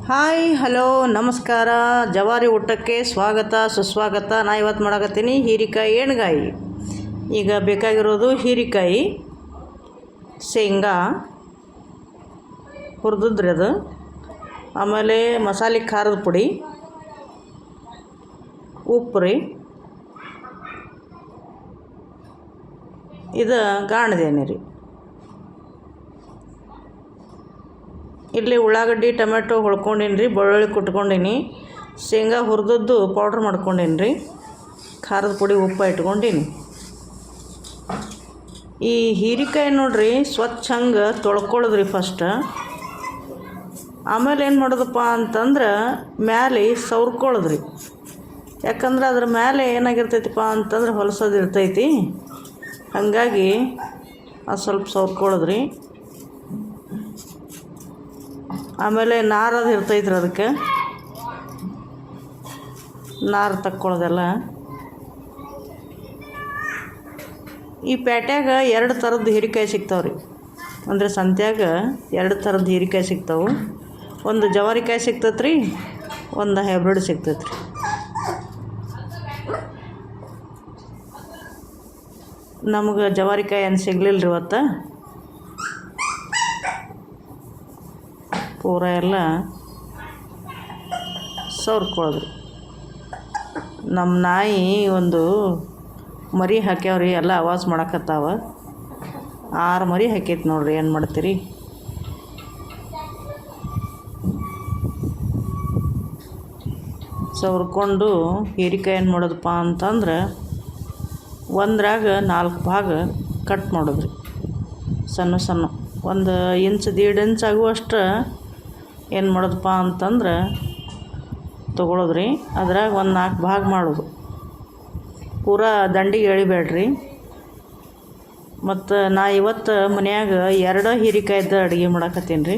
Hi hello ನಮಸ್ಕಾರ. ಜವಾರಿ ಊಟಕ್ಕೆ ಸ್ವಾಗತ ಸುಸ್ವಾಗತ. ನಾ ಇವತ್ತು ಮಾಡಕತ್ತೀನಿ ಹೀರೆಕಾಯಿ ಎಣ್ಗಾಯಿ. ಈಗ ಬೇಕಾಗಿರೋದು ಹೀರೆಕಾಯಿ, ಶೇಂಗಾ ಹುರಿದ್ರಿ ಅದು, ಆಮೇಲೆ ಮಸಾಲೆ ಖಾರದ ಪುಡಿ, ಉಪ್ಪು ರೀ, ಇದು ಗಾಣದೇನೆ ರೀ. ಇಲ್ಲಿ ಉಳ್ಳಾಗಡ್ಡಿ ಟೊಮೆಟೊ ಹೊಳ್ಕೊಂಡೀನಿ ರೀ, ಬೆಳ್ಳುಳ್ಳಿ ಕುಟ್ಕೊಂಡೀನಿ, ಶೇಂಗಾ ಹುರಿದದ್ದು ಪೌಡ್ರ್ ಮಾಡ್ಕೊಂಡೀನಿ ರೀ, ಖಾರದ ಪುಡಿ ಉಪ್ಪು ಇಟ್ಕೊಂಡೀನಿ. ಈ ಹೀರೆಕಾಯಿ ನೋಡ್ರಿ ಸ್ವಚ್ಛ ಹಂಗೆ ತೊಳ್ಕೊಳ್ಳೋದ್ರಿ ಫಸ್ಟ್. ಆಮೇಲೆ ಏನು ಮಾಡೋದಪ್ಪ ಅಂತಂದ್ರೆ ಮ್ಯಾಲೆ ಸವ್ರ್ಕೊಳ್ಳೋದ್ರಿ. ಯಾಕಂದ್ರೆ ಅದ್ರ ಮೇಲೆ ಏನಾಗಿರ್ತೈತಿಪ್ಪ ಅಂತಂದ್ರೆ ಹೊಲಸೋದು ಇರ್ತೈತಿ, ಹಾಗಾಗಿ ಅದು ಸ್ವಲ್ಪ ಸವ್ರ್ಕೊಳ್ಳೋದ್ರಿ. ಆಮೇಲೆ ನಾರದು ಇರ್ತೈತ್ರಿ, ಅದಕ್ಕೆ ನಾರು ತಕ್ಕೊಳ್ಳೋದೆಲ್ಲ. ಈ ಪೇಟ್ಯಾಗ 2 ಥರದ್ದು ಹೀರೆಕಾಯಿ ಸಿಗ್ತಾವ್ರಿ. ಅಂದರೆ ಸಂತ್ಯಾಗ 2 ಥರದ್ದು ಹೀರೆಕಾಯಿ ಸಿಗ್ತಾವೆ. ಒಂದು ಜವಾರಿಕಾಯಿ ಸಿಗ್ತೈತ್ರಿ, ಒಂದು ಹೈಬ್ರಿಡ್ ಸಿಗ್ತೈತ್ರಿ. ನಮಗೆ ಜವಾರಿಕಾಯಿ ಏನು ಸಿಗ್ಲಿಲ್ಲ ರೀ ಇವತ್ತು. ಪೂರ ಎಲ್ಲ ಸವ್ರ್ಕೊಳ್ಳೋದ್ರಿ. ನಮ್ಮ ನಾಯಿ ಒಂದು ಮರಿ ಹಾಕ್ಯಾವ್ರಿ, ಎಲ್ಲ ಆವಾಜ್ ಮಾಡಕತ್ತಾವ. 6 ಮರಿ ಹಾಕೈತಿ ನೋಡ್ರಿ, ಏನು ಮಾಡ್ತೀರಿ. ಸವ್ರ್ಕೊಂಡು ಹೀರೆಕಾಯಿ ಏನು ಮಾಡೋದಪ್ಪ ಅಂತಂದ್ರೆ ಒಂದ್ರಾಗ 4 ಭಾಗ ಕಟ್ ಮಾಡೋದ್ರಿ, ಸಣ್ಣ ಸಣ್ಣ 1 ಇಂಚ್ 1.5 ಇಂಚ್ ಆಗುವಷ್ಟು ಏನು ಮಾಡೋದಪ್ಪ ಅಂತಂದ್ರೆ ತೊಗೊಳೋದ್ರಿ. ಅದ್ರಾಗ 4 ಭಾಗ ಮಾಡೋದು, ಪೂರಾ ದಂಡಿಗೆ ಎಳಿಬೇಡ್ರಿ. ಮತ್ತು ನಾ ಇವತ್ತು ಮನ್ಯಾಗ 2 ಹೀರೆಕಾಯ್ದು ಅಡುಗೆ ಮಾಡಕತ್ತೀನಿ ರೀ.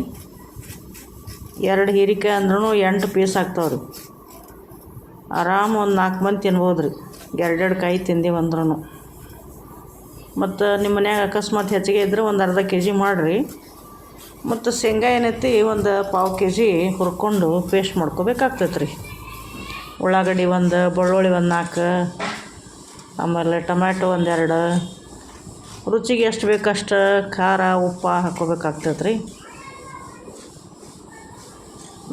2 ಹೀರೆಕಾಯಿ ಅಂದ್ರೂ 8 ಪೀಸ್ ಆಗ್ತಾವ್ರಿ. ಆರಾಮ ಒಂದು 4 ಮಂದಿ ತಿನ್ಬೋದು ರೀ, 2 ಕಾಯಿ ತಿಂದೀವಿ ಅಂದ್ರೂ. ಮತ್ತು ನಿಮ್ಮ ಮನ್ಯಾಗ ಅಕಸ್ಮಾತ್ ಹೆಚ್ಚಿಗೆ ಇದ್ದರೆ ಒಂದು ಅರ್ಧ kg ಮಾಡಿರಿ. ಮತ್ತು ಶೇಂಗಾ ಏನೈತಿ ಒಂದು 1/4 kg ಹುರ್ಕೊಂಡು ಪೇಸ್ಟ್ ಮಾಡ್ಕೋಬೇಕಾಗ್ತೈತೆ ರೀ. ಉಳ್ಳಾಗಡ್ಡಿ 1, ಬೆಳ್ಳುಳ್ಳಿ 4, ಆಮೇಲೆ ಟೊಮ್ಯಾಟೊ 2, ರುಚಿಗೆ ಎಷ್ಟು ಬೇಕಷ್ಟು ಖಾರ ಉಪ್ಪು ಹಾಕ್ಕೋಬೇಕಾಗ್ತೈತೆ ರೀ.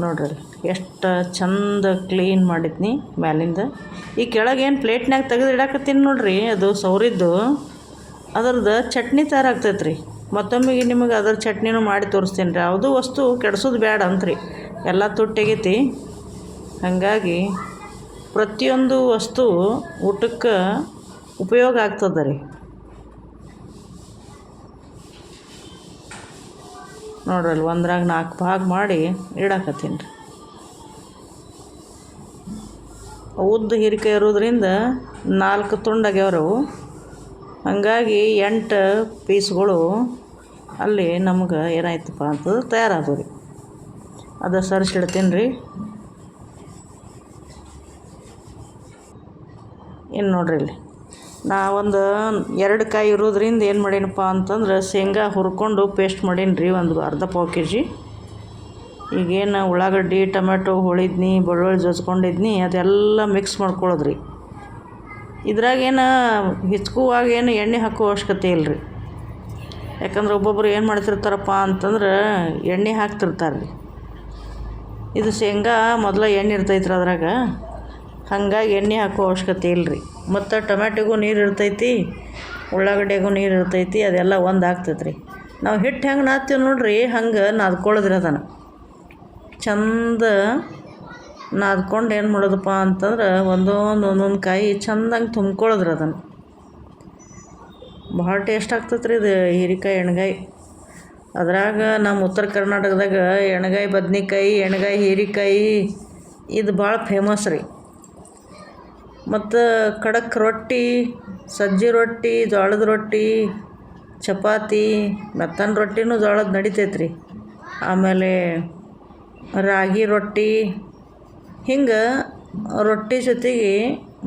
ನೋಡ್ರಿ ಎಷ್ಟು ಚಂದ ಕ್ಲೀನ್ ಮಾಡಿದ್ನಿ ಮ್ಯಾಲಿಂದ. ಈ ಕೆಳಗೇನು ಪ್ಲೇಟ್ನಾಗ ತೆಗೆದು ಇಡಾಕತ್ತೀನಿ ನೋಡ್ರಿ, ಅದು ಸೌರಿದ್ದು ಅದ್ರದ್ದು ಚಟ್ನಿ ತಯಾರಾಗ್ತೈತೆ ರೀ. ಮತ್ತೊಮ್ಮೆಗೆ ನಿಮಗೆ ಅದ್ರ ಚಟ್ನಿನೂ ಮಾಡಿ ತೋರಿಸ್ತೀನಿ ರೀ. ಯಾವುದೂ ವಸ್ತು ಕೆಡ್ಸೋದು ಬೇಡ ಅಂತ್ರಿ, ಎಲ್ಲ ತುಟ್ಟೆಗೈತಿ. ಹಾಗಾಗಿ ಪ್ರತಿಯೊಂದು ವಸ್ತು ಊಟಕ್ಕೆ ಉಪಯೋಗ ಆಗ್ತದೆ ರೀ. ನೋಡ್ರಿ ಒಂದ್ರಾಗ 4 ಭಾಗ ಮಾಡಿ ಇಡಾಕತ್ತೀನಿ ರೀ. ಉದ್ದ ಹೀರೆಕಾಯಿ ಇರೋದ್ರಿಂದ 4 ತುಂಡಾಗ್ಯಾವ್ರವು, ಹಾಗಾಗಿ 8 ಪೀಸ್ಗಳು ಅಲ್ಲಿ ನಮ್ಗೆ ಏನಾಯ್ತಪ್ಪ ಅಂತಂದ್ರೆ ತಯಾರಾದವು ರೀ. ಅದು ಸರಿಸಿಡ್ತೀನಿ ರೀ. ಇನ್ನು ನೋಡ್ರಿ ಇಲ್ಲಿ ನಾ ಒಂದು 2 ಕಾಯಿ ಇರೋದ್ರಿಂದ ಏನು ಮಾಡೀನಪ್ಪ ಅಂತಂದ್ರೆ ಶೇಂಗಾ ಹುರ್ಕೊಂಡು ಪೇಸ್ಟ್ ಮಾಡೀನಿ ರೀ, ಒಂದು ಅರ್ಧ-1/4 kg. ಈಗೇನು ಉಳ್ಳಾಗಡ್ಡಿ ಟೊಮೆಟೊ ಹೊಳಿದ್ನಿ, ಬೆಳ್ಳುಳ್ಳಿ ಜಜ್ಕೊಂಡಿದ್ನಿ, ಅದೆಲ್ಲ ಮಿಕ್ಸ್ ಮಾಡ್ಕೊಳ್ಳೋದ್ರಿ. ಇದ್ರಾಗೇನು ಹಿಚ್ಕುವಾಗ ಏನು ಎಣ್ಣೆ ಹಾಕೋ ಅವಶ್ಯಕತೆ ಇಲ್ಲ ರೀ. ಯಾಕಂದ್ರೆ ಒಬ್ಬೊಬ್ಬರು ಏನು ಮಾಡ್ತಿರ್ತಾರಪ್ಪ ಅಂತಂದ್ರೆ ಎಣ್ಣೆ ಹಾಕ್ತಿರ್ತಾರೆ ರೀ. ಇದು ಶೇಂಗಾ ಮೊದಲ ಎಣ್ಣೆ ಇರ್ತೈತ್ರಿ ಅದ್ರಾಗ, ಹಾಗಾಗಿ ಎಣ್ಣೆ ಹಾಕೋ ಅವಶ್ಯಕತೆ ಇಲ್ಲ ರೀ. ಮತ್ತು ಟೊಮ್ಯಾಟೊಗೂ ನೀರು ಇರ್ತೈತಿ, ಉಳ್ಳಾಗಡ್ಡಿಗೂ ನೀರು ಇರ್ತೈತಿ, ಅದೆಲ್ಲ ಒಂದು ಆಗ್ತೈತೆ ರೀ. ನಾವು ಹಿಟ್ಟು ಹೆಂಗೆ ನಾದ್ತೀವಿ ನೋಡ್ರಿ, ಹಂಗೆ ನಾದ್ಕೊಳ್ಳೋದ್ರಿ. ಅದನ್ನು ಚಂದ ನಾದ್ಕೊಂಡು ಏನು ಮಾಡೋದಪ್ಪ ಅಂತಂದ್ರೆ ಒಂದೊಂದು ಕಾಯಿ ಚಂದಂಗೆ ತುಂಬ್ಕೊಳ್ಳೋದ್ರಿ. ಅದನ್ನು ಭಾಳ ಟೇಸ್ಟ್ ಆಗ್ತೈತೆ ರೀ ಇದು ಹೀರೆಕಾಯಿ ಎಣ್ಗಾಯಿ. ಅದ್ರಾಗ ನಮ್ಮ ಉತ್ತರ ಕರ್ನಾಟಕದಾಗ ಎಣ್ಗಾಯಿ ಬದ್ನಿಕಾಯಿ, ಎಣ್ಗಾಯಿ ಹೀರೆಕಾಯಿ ಇದು ಭಾಳ ಫೇಮಸ್ ರೀ. ಮತ್ತು ಖಡಕ್ ರೊಟ್ಟಿ, ಸಜ್ಜಿ ರೊಟ್ಟಿ, ಜೋಳದ ರೊಟ್ಟಿ, ಚಪಾತಿ, ಮೆತ್ತನ ರೊಟ್ಟಿನೂ ಜೋಳದ ನಡಿತೈತೆ ರೀ. ಆಮೇಲೆ ರಾಗಿ ರೊಟ್ಟಿ, ಹಿಂಗೆ ರೊಟ್ಟಿ ಜೊತೆಗೆ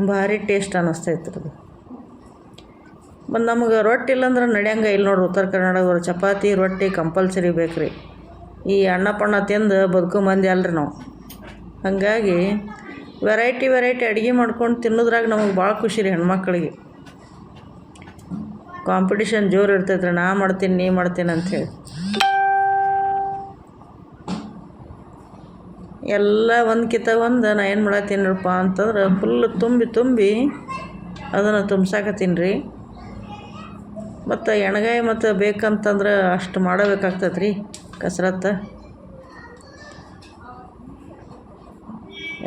ಭಾರಿ ಟೇಸ್ಟ್ ಅನ್ನಿಸ್ತೈತೆ ರೀ. ಮತ್ತು ನಮಗೆ ರೊಟ್ಟಿ ಇಲ್ಲಾಂದ್ರೆ ನಡೆಯಂಗೆ ಇಲ್ಲ ನೋಡ್ರಿ. ಉತ್ತರ ಕರ್ನಾಟಕದವ್ರು ಚಪಾತಿ ರೊಟ್ಟಿ ಕಂಪಲ್ಸರಿ ಬೇಕು ರೀ. ಈ ಅನ್ನ ಪಣ್ಣ ತಿಂದು ಬದುಕೋ ಮಂದಿ ಅಲ್ರಿ ನಾವು. ಹಾಗಾಗಿ ವೆರೈಟಿ ಅಡುಗೆ ಮಾಡ್ಕೊಂಡು ತಿನ್ನೋದ್ರಾಗ ನಮಗೆ ಭಾಳ ಖುಷಿ ರೀ. ಹೆಣ್ಮಕ್ಳಿಗೆ ಕಾಂಪಿಟಿಷನ್ ಜೋರು ಇರ್ತೈತೆ ರೀ, ನಾ ಮಾಡ್ತೀನಿ ನೀ ಮಾಡ್ತೀನಿ ಅಂಥೇಳಿ. ಎಲ್ಲ ಒಂದ್ಕಿಂತ ಒಂದು ನಾ ಏನು ಮಾಡತ್ತೀನಿರಪ್ಪ ಅಂತಂದ್ರೆ ಫುಲ್ ತುಂಬಿ ಅದನ್ನು ತುಂಬ್ಸಾಕತ್ತೀನಿ ರೀ. ಮತ್ತು ಎಣ್ಗಾಯಿ ಮತ್ತು ಬೇಕಂತಂದ್ರೆ ಅಷ್ಟು ಮಾಡಬೇಕಾಗ್ತದೆ ರೀ ಕಸರತ್ತು.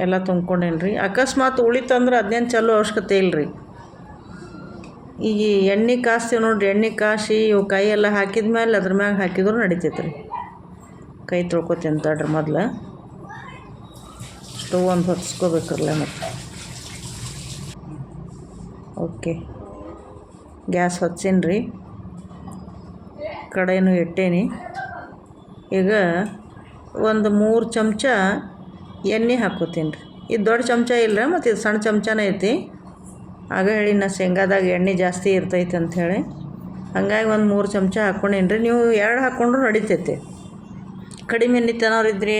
ಎಲ್ಲ ತುಂಬ್ಕೊಂಡೇನಿ ರೀ. ಅಕಸ್ಮಾತ್ ಉಳಿತಂದ್ರೆ ಅದನ್ನೇನು ಚಲೋ ಅವಶ್ಯಕತೆ ಇಲ್ಲ ರೀ. ಈಗ ಎಣ್ಣೆ ಕಾಸ್ತೀವಿ ನೋಡಿರಿ, ಎಣ್ಣೆ ಕಾಸಿ ಇವು ಕೈ ಎಲ್ಲ ಹಾಕಿದ ಮೇಲೆ ಅದ್ರ ಮ್ಯಾಗ ಹಾಕಿದ್ರು ನಡಿತೈತೆ ರೀ. ಕೈ ತೊಳ್ಕೊತೀನಿ ತಡ್ರಿ. ಮೊದಲು ಸ್ಟವ್ ಒಂದು ಹೊತ್ಸ್ಕೋಬೇಕ್ರಲ್ಲ ಮತ್ತು. ಓಕೆ, ಗ್ಯಾಸ್ ಹಚ್ಚೀನಿ ರೀ, ಕಡೆನೂ ಇಟ್ಟೇನಿ. ಈಗ ಒಂದು 3 ಚಮಚ ಎಣ್ಣೆ ಹಾಕ್ಕೋತೀನಿ ರೀ. ಇದು ದೊಡ್ಡ ಚಮಚ ಇಲ್ಲ, ಮತ್ತು ಇದು ಸಣ್ಣ ಚಮಚನೇ ಐತಿ. ಆಗ ಹೇಳಿ ನಾ ಶೇಂಗಾದಾಗ ಎಣ್ಣೆ ಜಾಸ್ತಿ ಇರ್ತೈತೆ ಅಂಥೇಳಿ ಹಾಗಾಗಿ ಒಂದು 3 ಚಮಚ ಹಾಕ್ಕೊಂಡೇನಿ ರೀ. ನೀವು 2 ಹಾಕ್ಕೊಂಡ್ರು ನಡಿತೈತೆ. ಕಡಿಮೆ ಎಣ್ಣೆ ತಿನ್ನೋರಿದ್ರಿ,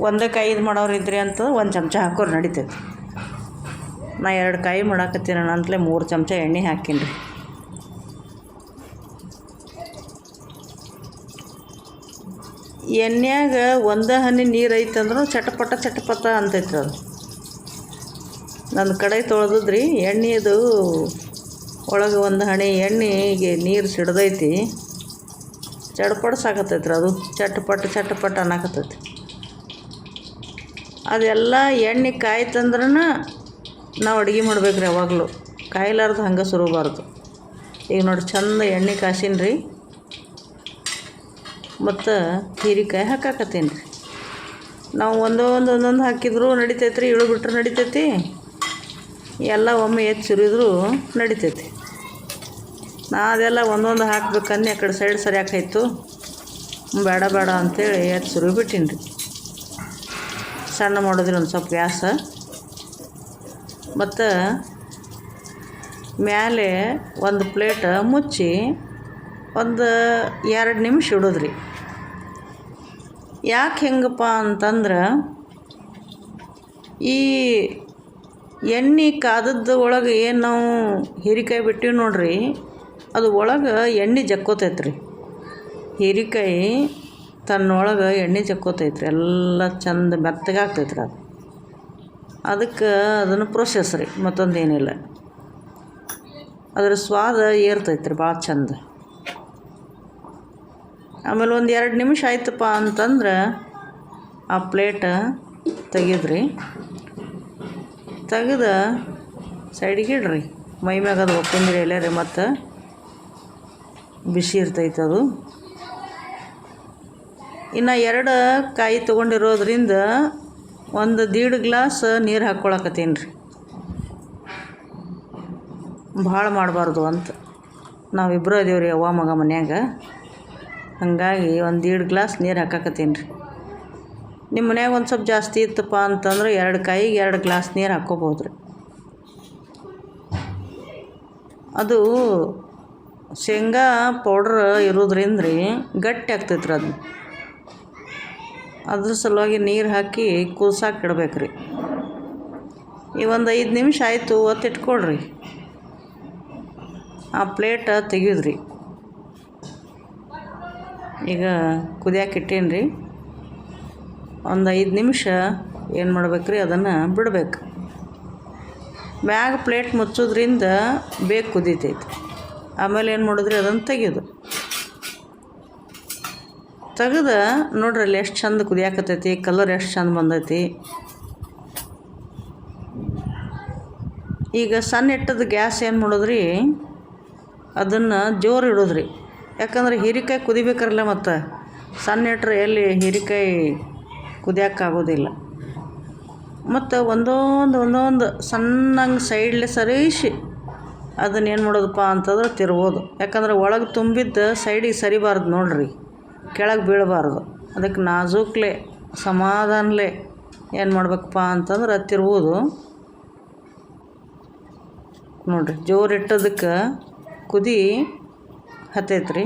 ಒಂದಕ್ಕೆ 5 ಮಾಡೋರಿದ್ರಿ ಅಂತ 1 ಚಮಚ ಹಾಕೋರು ನಡಿತೈತೆ. ನಾ 2 ಕಾಯಿ ಮಾಡಾಕತ್ತೀನಿ ಅಂತಲೇ 3 ಚಮಚ ಎಣ್ಣೆ ಹಾಕೀನಿ ರೀ. ಎಣ್ಣೆಯಾಗ ಒಂದು ಹನಿ ನೀರು ಐತಂದ್ರೂ ಚಟಪಟ ಅಂತೈತೆ ಅದು. ನನ್ನ ಕಡೆ ತೊಳೆದ್ರಿ ಎಣ್ಣೆದು ಒಳಗೆ ಒಂದು ಹನಿ ಎಣ್ಣೆಗೆ ನೀರು ಸಿಡ್ದೈತಿ, ಚಡ್ಪಡ್ಸಾಕತ್ತೈತ್ರಿ. ಅದು ಚಟಪಟ ಅನ್ನಕತ್ತೈತಿ. ಅದೆಲ್ಲ ಎಣ್ಣೆ ಕಾಯ್ತಂದ್ರೆ ನಾವು ಅಡುಗೆ ಮಾಡ್ಬೇಕು ರೀ. ಯಾವಾಗಲೂ ಕಾಯ್ಲಾರ್ದು ಹಂಗೆ ಸುರಬಾರ್ದು. ಈಗ ನೋಡಿ ಚಂದ ಎಣ್ಣೆ ಕಾಸೀನಿ ರೀ, ಮತ್ತು ಹೀರೆಕಾಯಿ ಹಾಕಾಕತ್ತೀನಿ ರೀ. ನಾವು ಒಂದೊಂದು ಹಾಕಿದ್ರು ನಡಿತೈತೆ ರೀ, ಇಳು ಬಿಟ್ರೆ ನಡಿತೈತಿ, ಎಲ್ಲ ಒಮ್ಮೆ ಎದ್ದು ಸುರಿದ್ರು ನಡಿತೈತಿ. ನಾ ಅದೆಲ್ಲ ಒಂದೊಂದು ಹಾಕ್ಬೇಕನ್ನಿ ಆ ಕಡೆ ಸೈಡ್ ಸರಿಯಾಕಾಯ್ತು, ಬೇಡ ಅಂಥೇಳಿ ಎದ್ದು ಸುರಿಬಿಟ್ಟೀನಿ ರೀ. ಸಣ್ಣ ಮಾಡೋದ್ರಿ ಒಂದು ಸ್ವಲ್ಪ ಗ್ಯಾಸ, ಮತ್ತು ಮೇಲೆ ಒಂದು ಪ್ಲೇಟ್ ಮುಚ್ಚಿ ಒಂದು 2 ನಿಮಿಷ ಇಡೋದ್ರಿ. ಯಾಕೆ ಹೆಂಗಪ್ಪ ಅಂತಂದ್ರೆ ಈ ಎಣ್ಣೆ ಕಾದದ್ದು ಒಳಗೆ ಏನು ನಾವು ಹೀರೆಕಾಯಿ ಬಿಟ್ಟಿವಿ ನೋಡ್ರಿ, ಅದು ಒಳಗೆ ಎಣ್ಣೆ ಜಕ್ಕೋತೈತೆ ರೀ. ಹೀರೆಕಾಯಿ ತನ್ನೊಳಗೆ ಎಣ್ಣೆ ಜಕ್ಕೋತೈತೆ ರೀ, ಎಲ್ಲ ಚಂದ ಮೆತ್ತಗಾಗ್ತೈತೆ ರೀ ಅದು. ಅದಕ್ಕೆ ಅದನ್ನು ಪ್ರೊಸೆಸ್ ರೀ, ಮತ್ತೊಂದೇನಿಲ್ಲ. ಅದ್ರ ಸ್ವಾದ ಏರ್ತೈತೆ ರೀ ಭಾಳ ಚಂದ. ಆಮೇಲೆ ಒಂದು 2 ನಿಮಿಷ ಆಯ್ತಪ್ಪ ಅಂತಂದ್ರೆ ಆ ಪ್ಲೇಟ ತೆಗೆದ್ರಿ, ತೆಗೆದು ಸೈಡಿಗೆ ಇಡ್ರಿ. ಮೈ ಮ್ಯಾಗ ಅದು ಒಪ್ಪಿಂದ್ರಿ ಎಲೆ ರೀ, ಮತ್ತು ಬಿಸಿ ಇರ್ತೈತೆ ಅದು. ಇನ್ನು 2 ಕಾಯಿ ತೊಗೊಂಡಿರೋದ್ರಿಂದ ಒಂದು 1.5 ಗ್ಲಾಸ್ ನೀರು ಹಾಕ್ಕೊಳಕತ್ತೀನಿ ರೀ. ಭಾಳ ಮಾಡಬಾರ್ದು ಅಂತ, ನಾವಿಬ್ಬರು ಅದೀವಿ ರೀ ಅವ್ವ ಮಗ ಮನ್ಯಾಗ. ಹಾಗಾಗಿ ಒಂದು 1.5 ಗ್ಲಾಸ್ ನೀರು ಹಾಕಾಕತ್ತೀನಿ ರೀ. ನಿಮ್ಮ ಮನ್ಯಾಗ ಒಂದು ಸ್ವಲ್ಪ ಜಾಸ್ತಿ ಇತ್ತಪ್ಪ ಅಂತಂದ್ರೆ 2 ಕಾಯಿಗೆ 2 ಗ್ಲಾಸ್ ನೀರು ಹಾಕ್ಕೋಬೋದು ರೀ. ಅದು ಶೇಂಗಾ ಪೌಡ್ರ್ ಇರೋದ್ರಿಂದ ರೀ ಗಟ್ಟಿ ಆಗ್ತೈತೆ ರೀ. ಅದ್ರ ಸಲುವಾಗಿ ನೀರು ಹಾಕಿ ಕುದಿಸಾಕೆ ಇಡ್ಬೇಕು ರೀ. ಈ ಒಂದು 5 ನಿಮಿಷ ಆಯಿತು, ಒತ್ತಿಟ್ಕೊಳ್ರಿ. ಆ ಪ್ಲೇಟ ತೆಗಿಯೋದ್ರಿ. ಈಗ ಕುದಿಯಾಕೆ ಇಟ್ಟೇನಿ ರೀ. ಒಂದು 5 ನಿಮಿಷ ಏನು ಮಾಡ್ಬೇಕು ರೀ, ಅದನ್ನು ಬಿಡ್ಬೇಕು. ಮ್ಯಾಗ ಪ್ಲೇಟ್ ಮುಚ್ಚೋದ್ರಿಂದ ಬೇಗ ಕುದೀತೈತಿ. ಆಮೇಲೆ ಏನು ಮಾಡಿದ್ರಿ, ಅದನ್ನು ತೆಗೆಯೋದು. ತೆಗೆದು ನೋಡ್ರಿ ಅಲ್ಲಿ ಎಷ್ಟು ಚಂದ ಕುದಿಯಾಕತ್ತೈತಿ, ಕಲರ್ ಎಷ್ಟು ಚಂದ ಬಂದೈತಿ. ಈಗ ಸಣ್ಣ ಇಟ್ಟದ ಗ್ಯಾಸ್ ಏನು ಮಾಡೋದ್ರಿ, ಅದನ್ನು ಜೋರು ಇಡೋದ್ರಿ. ಯಾಕಂದ್ರೆ ಹೀರೆಕಾಯಿ ಕುದಿಬೇಕರಲ್ಲ, ಮತ್ತು ಸಣ್ಣ ಇಟ್ಟರೆ ಎಲ್ಲಿ ಹೀರೆಕಾಯಿ ಕುದಿಯೋಕ್ಕಾಗೋದಿಲ್ಲ. ಮತ್ತು ಒಂದೊಂದು ಸಣ್ಣಂಗೆ ಸೈಡ್ಲೆ ಸರಿಸಿ ಅದನ್ನು ಏನು ಮಾಡೋದಪ್ಪ ಅಂತಂದ್ರೆ ತಿರ್ಬೋದು. ಯಾಕಂದ್ರೆ ಒಳಗೆ ತುಂಬಿದ್ದು ಸೈಡಿಗೆ ಸರಿಬಾರ್ದು ನೋಡ್ರಿ, ಕೆಳಗೆ ಬೀಳಬಾರ್ದು. ಅದಕ್ಕೆ ನಾಜೂಕ್ಲೆ ಸಮಾಧಾನಲೆ ಏನು ಮಾಡ್ಬೇಕಪ್ಪ ಅಂತಂದ್ರೆ ತಿರ್ಬೋದು. ನೋಡಿರಿ, ಜೋರು ಇಟ್ಟದಕ್ಕೆ ಕುದಿ ಹತ್ತೈತೆ ರೀ,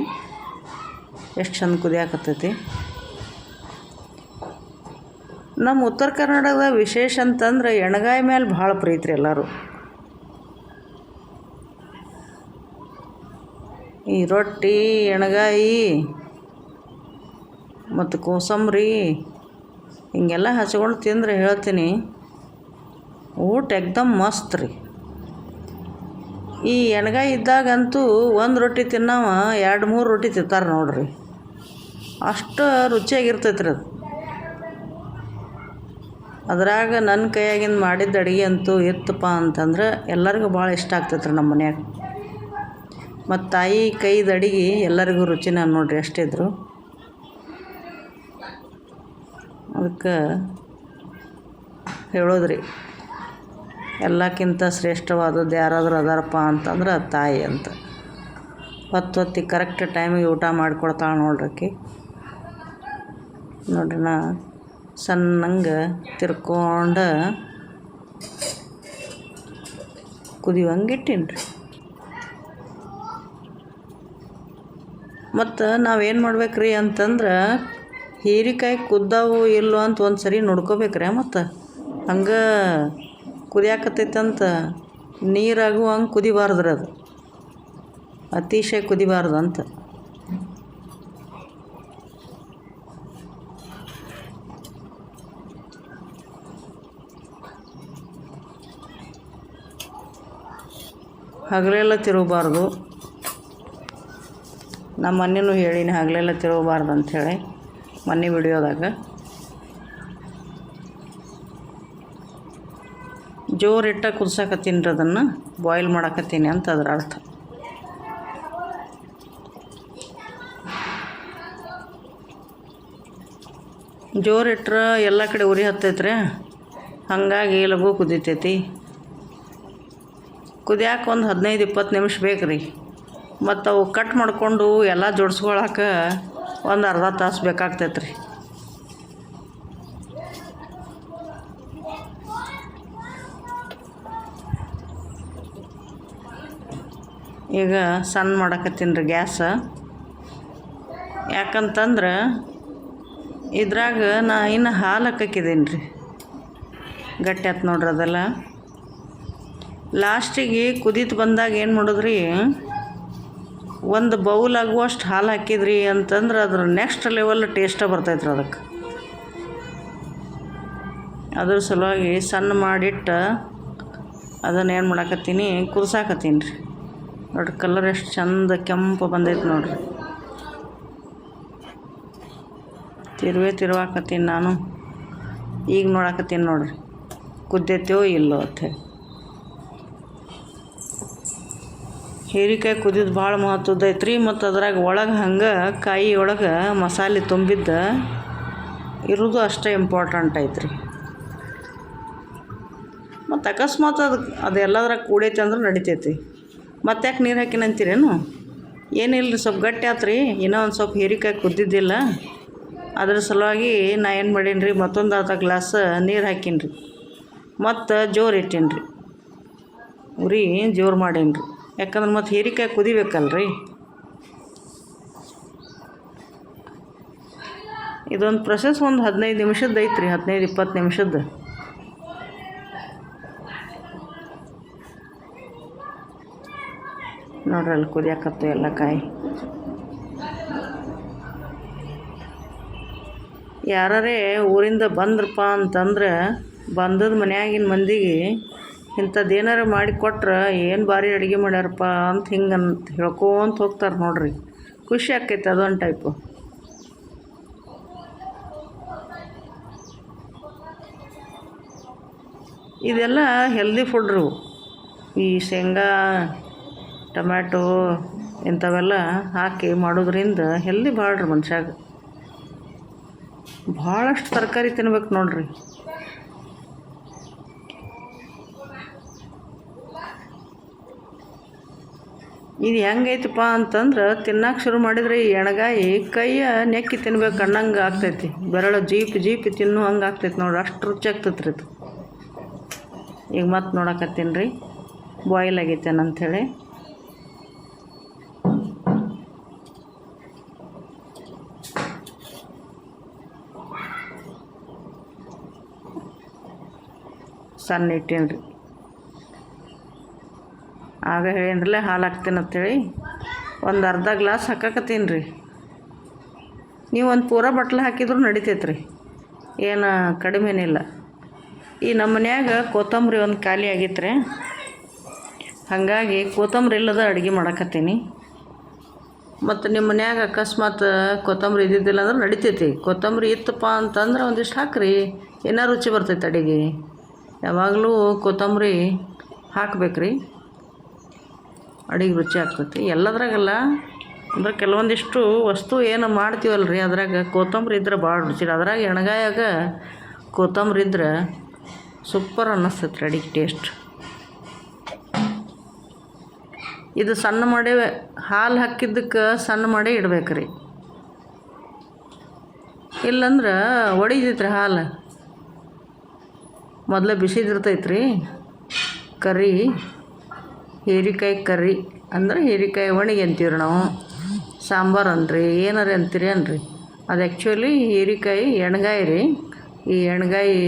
ಎಷ್ಟು ಚಂದ ಕುದಿಯಾಕತ್ತೈತಿ. ನಮ್ಮ ಉತ್ತರ ಕರ್ನಾಟಕದ ವಿಶೇಷ ಅಂತಂದ್ರೆ ಎಣ್ಗಾಯಿ ಮೇಲೆ ಭಾಳ ಪ್ರೀತಿ ರೀ ಎಲ್ಲರೂ. ಈ ರೊಟ್ಟಿ, ಎಣ್ಗಾಯಿ ಮತ್ತು ಕೋಸಂಬರಿ ಹಿಂಗೆಲ್ಲ ಹಚ್ಕೊಂಡು ತಿಂದ್ರೆ ಹೇಳ್ತೀನಿ ಊಟ ಎಕ್ದಮ್ ಮಸ್ತ್ ರೀ. ಈ ಎಣ್ಗಾಯಿ ಇದ್ದಾಗಂತೂ ಒಂದು ರೊಟ್ಟಿ ತಿನ್ನವ 2-3 ರೊಟ್ಟಿ ತಿಂತಾರೆ ನೋಡ್ರಿ, ಅಷ್ಟು ರುಚಿಯಾಗಿರ್ತೈತೆ ರೀ ಅದು. ಅದ್ರಾಗ ನನ್ನ ಕೈಯಾಗಿಂದ ಮಾಡಿದ್ದ ಅಡುಗೆ ಅಂತೂ ಇತ್ತಪ್ಪ ಅಂತಂದ್ರೆ ಎಲ್ಲರಿಗೂ ಭಾಳ ಇಷ್ಟ ಆಗ್ತೈತೆ ರೀ ನಮ್ಮ ಮನ್ಯಾಗ. ಮತ್ತು ತಾಯಿ ಕೈದ ಅಡುಗೆ ಎಲ್ಲರಿಗೂ ರುಚಿನ ನೋಡ್ರಿ ಅಷ್ಟಿದ್ರು. ಅದಕ್ಕೆ ಹೇಳೋದ್ರಿ, ಎಲ್ಲಕ್ಕಿಂತ ಶ್ರೇಷ್ಠವಾದದ್ದು ಯಾರಾದರೂ ಅದಾರಪ್ಪ ಅಂತಂದ್ರೆ ಅದು ತಾಯಿ ಅಂತ. ಹೊತ್ತಿಗೆ ಕರೆಕ್ಟ್ ಟೈಮಿಗೆ ಊಟ ಮಾಡಿಕೊಡ್ತಾಳೆ ನೋಡ್ರಿ ಆಕಿ. ನೋಡ್ರಿ ನಾ ಸಣ್ಣಂಗೆ ತಿರ್ಕೊಂಡು ಕುದಿಯುವಂಗೆ ಇಟ್ಟೀನಿ ರೀ. ಮತ್ತು ನಾವೇನು ಮಾಡ್ಬೇಕ್ರಿ ಅಂತಂದ್ರೆ ಹೀರೆಕಾಯಿ ಕುದ್ದಾವು ಇಲ್ಲೋ ಅಂತ ಒಂದು ಸರಿ ನೋಡ್ಕೋಬೇಕ್ರಿ. ಮತ್ತು ಹಂಗೆ ಕುದಿಯಾಕತ್ತೈತಂತ ನೀರಾಗೂ ಹಂಗೆ ಕುದಿಬಾರ್ದ್ರಿ, ಅದು ಅತಿಶಯ ಕುದಿಬಾರ್ದು ಅಂತ. ಹಗಲೆಲ್ಲ ತಿರುಗಬಾರ್ದು. ನಮ್ಮ ಮೊನ್ನೆನೂ ಹೇಳೀನಿ ಹಗಲೆಲ್ಲ ತಿರುಗಬಾರ್ದು ಅಂಥೇಳಿ ಮೊನ್ನೆ ವಿಡಿಯೋದಾಗ. ಜೋರಿಟ್ಟ ಕುದಿಸಾಕತ್ತೀನಿ ರೀ, ಅದನ್ನು ಬಾಯ್ಲ್ ಮಾಡಾಕತ್ತೀನಿ ಅಂತ ಅದ್ರ ಅರ್ಥ. ಜೋರಿಟ್ರೆ ಎಲ್ಲ ಕಡೆ ಉರಿ ಹತ್ತೈತ್ರಿ, ಹಾಗಾಗಿ ಲಘು ಕುದಿತೈತಿ. ಕುದಿಯಾಕೆ ಒಂದು 15-20 ನಿಮಿಷ ಬೇಕು ರೀ. ಮತ್ತು ಅವು ಕಟ್ ಮಾಡಿಕೊಂಡು ಎಲ್ಲ ಜೋಡಿಸ್ಕೊಳಕ್ಕೆ ಒಂದು ಅರ್ಧ ತಾಸು ಬೇಕಾಗ್ತೈತೆ ರೀ. ಈಗ ಸಣ್ಣ ಮಾಡಾಕತ್ತೀನಿ ರೀ ಗ್ಯಾಸ. ಯಾಕಂತಂದ್ರೆ ಇದ್ರಾಗ ನಾ ಇನ್ನು ಹಾಲು ಹಾಕಿದ್ದೀನಿ ರೀ, ಗಟ್ಟಿ ಆಯ್ತು ನೋಡ್ರಿ ಅದೆಲ್ಲ. ಲಾಸ್ಟಿಗೆ ಕುದೀತು ಬಂದಾಗ ಏನು ಮಾಡೋದ್ರಿ, ಒಂದು ಬೌಲ್ ಆಗುವಷ್ಟು ಹಾಲು ಹಾಕಿದ್ರಿ ಅಂತಂದ್ರೆ ಅದ್ರ ನೆಕ್ಸ್ಟ್ ಲೆವೆಲ್ ಟೇಸ್ಟ ಬರ್ತೈತೆ ರೀ ಅದಕ್ಕೆ. ಅದ್ರ ಸಲುವಾಗಿ ಸಣ್ಣ ಮಾಡಿಟ್ಟು ಅದನ್ನು ಏನು ಮಾಡಾಕತ್ತೀನಿ, ಕುದಿಸಾಕತ್ತೀನಿ ರೀ. ನೋಡ್ರಿ ಕಲರ್ ಎಷ್ಟು ಚಂದ ಕೆಂಪು ಬಂದೈತೆ ನೋಡ್ರಿ. ತಿರುವಾಕತ್ತೀನಿ ನಾನು. ಈಗ ನೋಡಾಕತ್ತೀನಿ ನೋಡ್ರಿ ಕುದ್ದೈತೋ ಇಲ್ಲೋ ಅಂಥೇಳಿ. ಹೀರೆಕಾಯಿ ಕುದಿದು ಭಾಳ ಮಹತ್ವದ ಐತ್ರಿ. ಮತ್ತು ಅದ್ರಾಗ ಒಳಗೆ ಹಂಗೆ ಕಾಯಿ ಒಳಗೆ ಮಸಾಲೆ ತುಂಬಿದ್ದ ಇರೋದು ಅಷ್ಟೇ ಇಂಪಾರ್ಟೆಂಟ್ ಐತ್ರಿ. ಮತ್ತು ಅಕಸ್ಮಾತ್ ಅದೆಲ್ಲದ್ರಾಗ ಕೂಡೈತಿ ಅಂದ್ರೆ ನಡಿತೈತಿ. ಮತ್ತೆ ಯಾಕೆ ನೀರು ಹಾಕಿನ ಅಂತೀರೇನು? ಏನಿಲ್ಲ ರೀ, ಸ್ವಲ್ಪ ಗಟ್ಟಿ ಆತ್ರಿ, ಇನ್ನೂ ಒಂದು ಸ್ವಲ್ಪ ಹೀರೆಕಾಯಿ ಕುದ್ದಿದ್ದಿಲ್ಲ. ಅದ್ರ ಸಲುವಾಗಿ ನಾ ಏನು ಮಾಡೀನಿ ರೀ, ಮತ್ತೊಂದು ಅರ್ಧ ಗ್ಲಾಸ್ ನೀರು ಹಾಕೀನಿ ರೀ. ಮತ್ತು ಜೋರು ಇಟ್ಟೀನಿ ರೀ, ಉರಿ ಜೋರು ಮಾಡೀನಿ ರೀ. ಯಾಕಂದ್ರೆ ಮತ್ತು ಹೀರೆಕಾಯಿ ಕುದಿಬೇಕಲ್ರಿ. ಇದೊಂದು ಪ್ರೊಸೆಸ್ ಒಂದು 15 ನಿಮಿಷದ್ದು ಐತ್ರಿ, 15-20 ನಿಮಿಷದ್ದು. ನೋಡ್ರಿ ಅಲ್ಲಿ ಕುದಿಯಾಕತ್ತು ಎಲ್ಲ ಕಾಯಿ. ಯಾರೇ ಊರಿಂದ ಬಂದ್ರಪ್ಪ ಅಂತಂದ್ರೆ ಬಂದದ ಮನ್ಯಾಗಿನ ಮಂದಿಗೆ ಇಂಥದ್ದು ಏನಾರು ಮಾಡಿ ಕೊಟ್ರೆ ಏನು ಭಾರಿ ಅಡುಗೆ ಮಾಡ್ಯಾರಪ್ಪ ಅಂತ ಹಿಂಗಂತ ಹೇಳ್ಕೊಂತ ಹೋಗ್ತಾರೆ ನೋಡ್ರಿ. ಖುಷಿ ಆಕೈತೆ ಅದೊಂದು ಟೈಪು. ಇದೆಲ್ಲ ಹೆಲ್ದಿ ಫುಡ್ರು. ಈ ಶೇಂಗಾ, ಟೊಮ್ಯಾಟೊ ಇಂಥವೆಲ್ಲ ಹಾಕಿ ಮಾಡೋದ್ರಿಂದ ಹೆಲ್ದಿ ಭಾಳ ರೀ ಮನುಷ್ಯಾಗ. ಭಾಳಷ್ಟು ತರಕಾರಿ ತಿನ್ಬೇಕು ನೋಡ್ರಿ. ಇದು ಹೆಂಗೈತಪ್ಪ ಅಂತಂದ್ರೆ ತಿನ್ನಕ್ಕೆ ಶುರು ಮಾಡಿದ್ರೆ ಈ ಎಣ್ಗಾಯಿ ಕೈಯ ನೆಕ್ಕಿ ತಿನ್ಬೇಕು ಅನ್ನಂಗೆ ಆಗ್ತೈತಿ. ಬೆರಳು ಜೀಪಿ ತಿನ್ನೋ ಹಂಗೆ ಆಗ್ತೈತಿ ನೋಡ್ರಿ, ಅಷ್ಟು ರುಚಿ ಆಗ್ತೈತೆ ರೀ ಅದು. ಈಗ ಮತ್ತೆ ನೋಡಕತ್ತೀನಿ ರೀ ಬಾಯ್ಲ್ ಆಗೈತೇನಂಥೇಳಿ. ಸಣ್ಣ ಇಟ್ಟೇನಿ ರೀ. ಆಗ ಹೇಳಿನ್ರಲ್ಲ ಹಾಲು ಹಾಕ್ತೀನಿ ಅಂತೇಳಿ ಒಂದು ಅರ್ಧ ಗ್ಲಾಸ್ ಹಾಕಕತ್ತೀನಿ ರೀ. ನೀವು ಒಂದು ಪೂರ ಬಟ್ಲು ಹಾಕಿದ್ರೂ ನಡಿತೈತೆ ರೀ, ಏನು ಕಡಿಮೆನಿಲ್ಲ. ಈ ನಮ್ಮ ಮನ್ಯಾಗ ಕೊತ್ತಂಬರಿ ಒಂದು ಖಾಲಿ ಆಗಿತ್ತು ರೀ, ಹಾಗಾಗಿ ಕೊತ್ತಂಬರಿ ಇಲ್ಲದ ಅಡುಗೆ ಮಾಡಕತ್ತೀನಿ. ಮತ್ತು ನಿಮ್ಮ ಮನ್ಯಾಗ ಅಕಸ್ಮಾತ್ ಕೊತ್ತಂಬರಿ ಇದ್ದಿದ್ದಿಲ್ಲ ಅಂದ್ರೆ ನಡಿತೈತಿ. ಕೊತ್ತಂಬರಿ ಇತ್ತಪ್ಪ ಅಂತಂದ್ರೆ ಒಂದಿಷ್ಟು ಹಾಕ್ರಿ, ಏನೋ ರುಚಿ ಬರ್ತೈತೆ ಅಡುಗೆ. ಯಾವಾಗಲೂ ಕೊತ್ತಂಬರಿ ಹಾಕ್ಬೇಕ್ರಿ, ಅಡುಗೆ ರುಚಿ ಆಗ್ತೈತಿ. ಎಲ್ಲದ್ರಾಗಲ್ಲ ಅಂದ್ರೆ ಕೆಲವೊಂದಿಷ್ಟು ವಸ್ತು ಏನು ಮಾಡ್ತೀವಲ್ಲ ರೀ, ಅದ್ರಾಗ ಕೊತ್ತಂಬರಿ ಇದ್ರೆ ಭಾಳ ರುಚಿ. ಅದ್ರಾಗ ಎಣ್ಗಾಯಾಗ ಕೊತ್ತಂಬರಿ ಇದ್ರೆ ಸೂಪರ್ ಅನ್ನಿಸ್ತೈತೆ ಅಡುಗೆ ಟೇಸ್ಟ್. ಇದು ಸಣ್ಣ ಮಾಡಿ ಹಾಲು ಹಾಕಿದ್ದಕ್ಕೆ ಸಣ್ಣ ಮಾಡಿ ಇಡ್ಬೇಕು ರೀ, ಇಲ್ಲಂದ್ರೆ ಒಡಿತೈತೆ ರೀ ಹಾಲು. ಮೊದಲೇ ಬಿಸಿದಿರ್ತೈತೆ ರೀ ಕರಿ, ಹೀರಿಕಾಯಿ ಕರಿ ಅಂದ್ರೆ ಹೀರಿಕಾಯಿ ಒಣಗಿ ಅಂತೀವಿ ನಾವು, ಸಾಂಬಾರು ಅನ್ರಿ ಏನಾರು ಅಂತೀರಿ ಅನ್ರಿ. ಅದು ಆ್ಯಕ್ಚುಲಿ ಹೀರಿಕಾಯಿ ಎಣ್ಗಾಯಿ ರೀ. ಈ ಎಣ್ಗಾಯಿ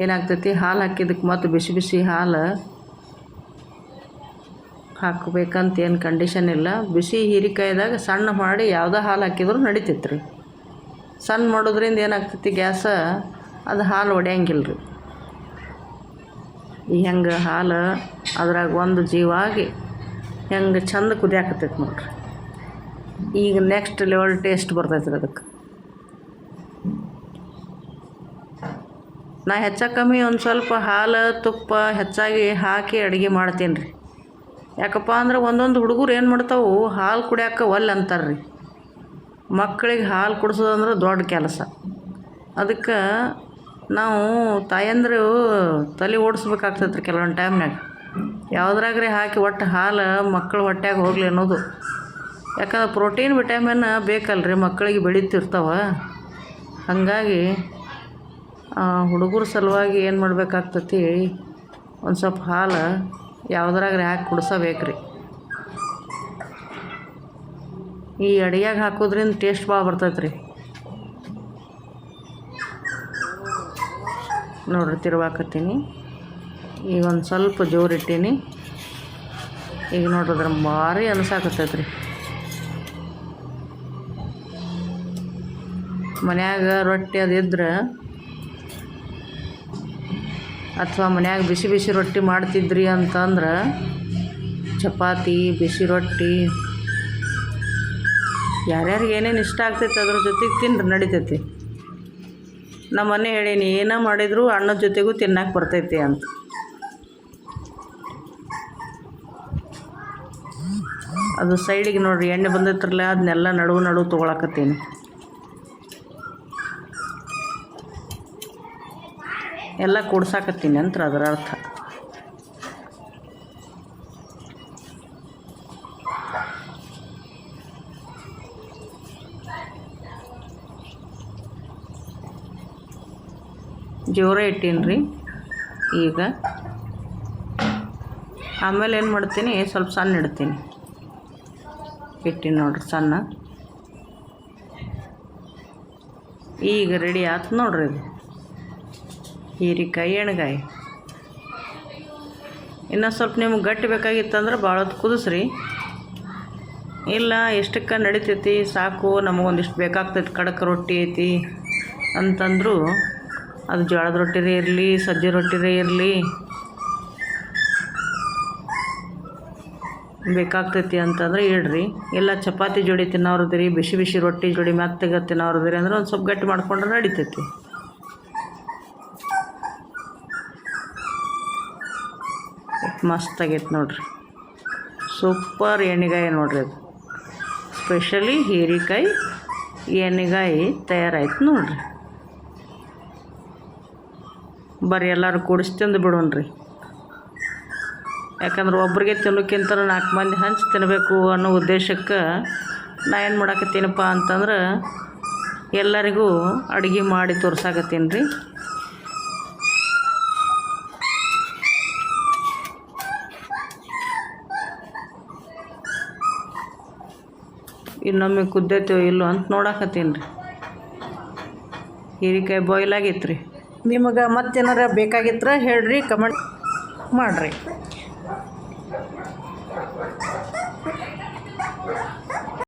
ಏನಾಗ್ತೈತಿ, ಹಾಲು ಹಾಕಿದ್ದಕ್ಕೆ ಮತ್ತು ಬಿಸಿ ಬಿಸಿ ಹಾಲು ಹಾಕಬೇಕಂತ ಏನು ಕಂಡೀಷನ್ ಇಲ್ಲ. ಬಿಸಿ ಹೀರಿಕಾಯ್ದಾಗ ಸಣ್ಣ ಮಾಡಿ ಯಾವುದೇ ಹಾಲು ಹಾಕಿದ್ರು ನಡಿತೈತೆ ರೀ. ಸಣ್ಣ ಮಾಡೋದ್ರಿಂದ ಏನಾಗ್ತೈತಿ, ಗ್ಯಾಸ ಅದು ಹಾಲು ಒಡೆಯಂಗಿಲ್ಲ ರೀ. ಈ ಹೆಂಗೆ ಹಾಲು ಅದ್ರಾಗ ಒಂದು ಜೀವಾಗಿ ಹೆಂಗೆ ಚಂದ ಕುದಿಯಾಕತ್ತೈತೆ ನೋಡ್ರಿ. ಈಗ ನೆಕ್ಸ್ಟ್ ಲೆವೆಲ್ ಟೇಸ್ಟ್ ಬರ್ತೈತೆ ರೀ ಅದಕ್ಕೆ. ನಾ ಹೆಚ್ಚು ಒಂದು ಸ್ವಲ್ಪ ಹಾಲು ತುಪ್ಪ ಹೆಚ್ಚಾಗಿ ಹಾಕಿ ಅಡುಗೆ ಮಾಡ್ತೀನಿ ರೀ. ಯಾಕಪ್ಪ ಅಂದ್ರೆ ಒಂದೊಂದು ಹುಡುಗರು ಏನು ಮಾಡ್ತಾವೆ, ಹಾಲು ಕುಡಿಯೋಕೆ ಒಲ್ಲೆ ಅಂತಾರೆ ರೀ. ಮಕ್ಕಳಿಗೆ ಹಾಲು ಕುಡಿಸೋದಂದ್ರೆ ದೊಡ್ಡ ಕೆಲಸ. ಅದಕ್ಕೆ ನಾವು ತಾಯಂದ್ರು ತಲೆ ಓಡಿಸ್ಬೇಕಾಗ್ತೈತೆ ರೀ ಕೆಲವೊಂದು ಟೈಮ್ನಾಗ. ಯಾವುದ್ರಾಗ್ರಿ ಹಾಕಿ ಒಟ್ಟು ಹಾಲು ಮಕ್ಕಳು ಹೊಟ್ಟೆಗೆ ಹೋಗಲಿ ಅನ್ನೋದು. ಯಾಕಂದ್ರೆ ಪ್ರೋಟೀನ್ ವಿಟಮಿನ್ ಬೇಕಲ್ರಿ, ಮಕ್ಕಳಿಗೆ ಬೆಳೀತಿರ್ತಾವೆ. ಹಾಗಾಗಿ ಹುಡುಗರ ಸಲುವಾಗಿ ಏನು ಮಾಡಬೇಕಾಗ್ತೈತಿ, ಒಂದು ಸ್ವಲ್ಪ ಹಾಲು ಯಾವುದ್ರಾಗ್ರಿ ಹಾಕಿ ಕುಡಿಸಬೇಕು ರೀ. ಈ ಅಡುಗೆಗೆ ಹಾಕೋದ್ರಿಂದ ಟೇಸ್ಟ್ ಭಾಳ ಬರ್ತೈತೆ ರೀ. ನೋಡ್ರಿ ತಿರ್ವಾಕತ್ತೀನಿ. ಈಗ ಒಂದು ಸ್ವಲ್ಪ ಜೋರು ಇಟ್ಟೀನಿ. ಈಗ ನೋಡ್ರಿದ್ರೆ ಭಾರಿ ಅನ್ಸಾಕತ್ತೈತೆ ರೀ. ಮನ್ಯಾಗ ರೊಟ್ಟಿ ಅದಿದ್ರೆ ಅಥವಾ ಮನ್ಯಾಗ ಬಿಸಿ ಬಿಸಿ ರೊಟ್ಟಿ ಮಾಡ್ತಿದ್ರಿ ಅಂತಂದ್ರೆ ಚಪಾತಿ ಬಿಸಿ ರೊಟ್ಟಿ ಯಾರ್ಯಾರಿಗೆ ಏನೇನು ಇಷ್ಟ ಆಗ್ತೈತೆ ಅದ್ರ ಜೊತೆಗೆ ತಿನ್ರಿ ನಡಿತೈತಿ. ನಮ್ಮ ಮನೆ ಹೇಳೀನಿ, ಏನೋ ಮಾಡಿದ್ರು ಅನ್ನದ ಜೊತೆಗೂ ತಿನ್ನಕ್ಕೆ ಬರ್ತೈತಿ ಅಂತ. ಅದು ಸೈಡಿಗೆ ನೋಡಿರಿ ಎಣ್ಣೆ ಬಂದೈತ್ರಲ್ಲ, ಅದನ್ನೆಲ್ಲ ನಡುವು ತೊಗೊಳಕತ್ತೀನಿ. ಎಲ್ಲ ಕೂಡ್ಸಾಕತ್ತೀನಿ ಅಂತ ಅದರ ಅರ್ಥ. ಜೋರ ಇಟ್ಟೀನಿ ರೀ. ಈಗ ಆಮೇಲೆ ಏನು ಮಾಡ್ತೀನಿ, ಸ್ವಲ್ಪ ಸಣ್ಣ ಇಡ್ತೀನಿ. ಇಟ್ಟಿನಿ ನೋಡ್ರಿ ಸಣ್ಣ. ಈಗ ರೆಡಿ ಆಯ್ತು ನೋಡ್ರಿ. ಇದು ಹೀರಿಕಾಯಿ ಎಣ್ಗಾಯಿ. ಇನ್ನೂ ಸ್ವಲ್ಪ ನಿಮ್ಗೆ ಗಟ್ಟಿ ಬೇಕಾಗಿತ್ತಂದ್ರೆ ಭಾಳ ಹೊತ್ತು ಕುದಿಸ್ರಿ. ಇಲ್ಲ ಎಷ್ಟಕ್ಕೆ ನಡಿತೈತಿ ಸಾಕು, ನಮಗೊಂದಿಷ್ಟು ಬೇಕಾಗ್ತೈತಿ, ಖಡಕ್ ರೊಟ್ಟಿ ಐತಿ ಅಂತಂದರೂ ಅದು ಜೋಳದ ರೊಟ್ಟಿರೇ ಇರಲಿ ಸಜ್ಜೆ ರೊಟ್ಟಿರೇ ಇರಲಿ ಬೇಕಾಗ್ತೈತಿ ಅಂತಂದ್ರೆ ಇಡ್ರಿ. ಇಲ್ಲ ಚಪಾತಿ ಜೋಡಿ ತಿನ್ನೋರದಿರಿ, ಬಿಸಿ ಬಿಸಿ ರೊಟ್ಟಿ ಜೋಡಿ ಮೆತ್ತಗೆ ತಿನ್ನೋರದಿರಿ ಅಂದ್ರೆ ಒಂದು ಸ್ವಲ್ಪ ಗಟ್ಟಿ ಮಾಡ್ಕೊಂಡ್ರೆ ನಡಿತೈತಿ. ಮಸ್ತಾಗೈತೆ ನೋಡ್ರಿ, ಸೂಪರ್ ಎಣ್ಣೆಗಾಯಿ ನೋಡ್ರಿ. ಅದು ಸ್ಪೆಷಲಿ ಹೀರಿಕಾಯಿ ಎಣ್ಣೆಗಾಯಿ ತಯಾರಾಯ್ತು ನೋಡ್ರಿ. ಬರ್ರಿ ಎಲ್ಲರೂ ಕೂಡಿಸಿ ತಿಂದು ಬಿಡೋಣ್ರಿ. ಯಾಕಂದ್ರೆ ಒಬ್ರಿಗೆ ತಿನ್ನೋಕ್ಕಿಂತ 4 ಮಂದಿ ಹಂಚಿ ತಿನ್ನಬೇಕು ಅನ್ನೋ ಉದ್ದೇಶಕ್ಕೆ ನಾ ಏನು ಮಾಡಾಕತ್ತೀನಪ್ಪ ಅಂತಂದ್ರೆ ಎಲ್ಲರಿಗೂ ಅಡುಗೆ ಮಾಡಿ ತೋರ್ಸಾಕತ್ತೀನಿ ರೀ. ಇನ್ನೊಮ್ಮೆ ಕುದ್ದೈತೋ ಇಲ್ಲೋ ಅಂತ ನೋಡಾಕತ್ತೀನಿ ರೀ. ಹೀರಿಕಾಯಿ ಬಾಯ್ಲ್ ಆಗೈತೆ ರೀ. ನಿಮಗೆ ಮತ್ತೇನಾರ ಬೇಕಾಗಿದ್ರೆ ಹೇಳ್ರಿ, ಕಮೆಂಟ್ ಮಾಡಿರಿ.